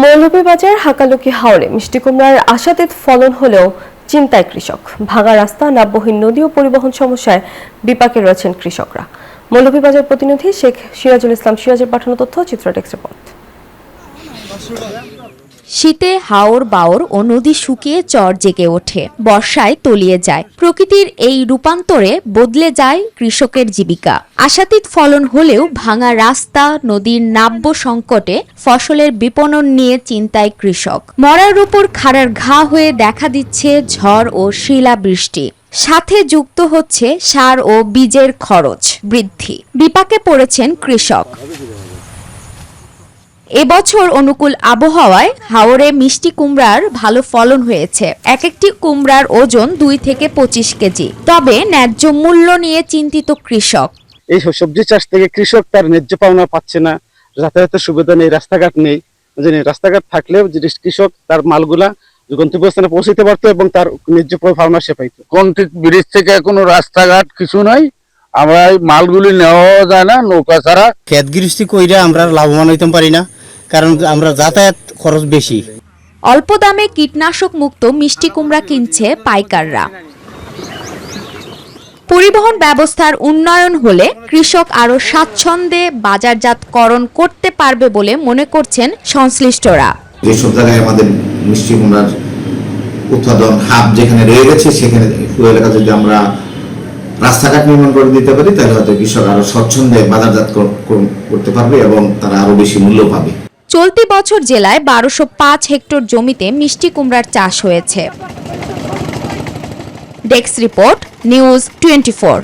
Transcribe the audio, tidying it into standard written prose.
মৌলভীবাজার হাকালুকি হাওরে মিষ্টি কুমড়ার আশাতীত ফলন হলেও চিন্তায় কৃষক। ভাঙা রাস্তা, নাব্যহীন নদী ও পরিবহন সমস্যায় বিপাকে রয়েছেন কৃষকরা। মৌলভীবাজার প্রতিনিধি শেখ সিরাজুল ইসলাম সিরাজের পাঠানো তথ্য, চিত্র টেক্সট রিপোর্ট। শীতে হাওর বাওর ও নদী শুকিয়ে চর জেগে ওঠে, বর্ষায় তলিয়ে যায়। প্রকৃতির এই রূপান্তরে বদলে যায় কৃষকের জীবিকা। আশাতীত ফলন হলেও ভাঙা রাস্তা, নদীর নাব্য সংকটে ফসলের বিপণন নিয়ে চিন্তায় কৃষক। মরার উপর খাড়ার ঘা হয়ে দেখা দিচ্ছে ঝড় ও শিলাবৃষ্টি। সাথে যুক্ত হচ্ছে সার ও বীজের খরচ বৃদ্ধি। বিপাকে পড়েছেন কৃষক। এবছর অনুকূল আবহাওয়ায় হাওরে মিষ্টি কুমড়ার ভালো ফলন হয়েছে। এক একটি কুমড়ার ওজন 2 থেকে 25 কেজি। তবে ন্যায্য মূল্য নিয়ে চিন্তিত কৃষক। এই সবজি চাষ থেকে কৃষক তার ন্যায্য পাওনা পাচ্ছে না। যাতায়াতের সুবিধা নেই, রাস্তাঘাট নেই। রাস্তাঘাট থাকলেও কৃষক তার মালগুলা গন্তব্যস্থানে পৌঁছতে পারতো এবং তার ন্যায্য পাওনা সে পাইতো। কংক্রিট ব্রিজ থেকে কোনো রাস্তাঘাট কিছু নাই, আমরা এই মালগুলি নেওয়া যায় না নৌকা ছাড়া। ক্ষেত গৃহস্থী কইরা আমরা লাভবান হইতে পারি না, কারণ আমরা যাতায়াত খরচ বেশি। অল্প দামে কীটনাশক মুক্ত মিষ্টি কুমড়া কিনছে পাইকাররা। পরিবহন ব্যবস্থার উন্নয়ন হলে কৃষক আরো স্বাচ্ছন্দ্যে বাজারজাতকরণ করতে পারবে বলে মনে করছেন সংশ্লিষ্টরা। যেসব জায়গায় আমাদের মিষ্টি কুমড়ার উৎপাদন হাব যেখানে রয়ে গেছে, সেখানে পুরো এলাকা যদি আমরা রাস্তাঘাট নির্মাণ করে দিতে পারি, তাহলে হয়তো কৃষক আরো স্বচ্ছন্দে বাজারজাত করতে পারবে এবং তারা আরো বেশি মূল্য পাবে। চলতি বছর জেলায় 1205 হেক্টর জমিতে মিষ্টি কুমড়ার চাষ হয়েছে। Desk report, news 24।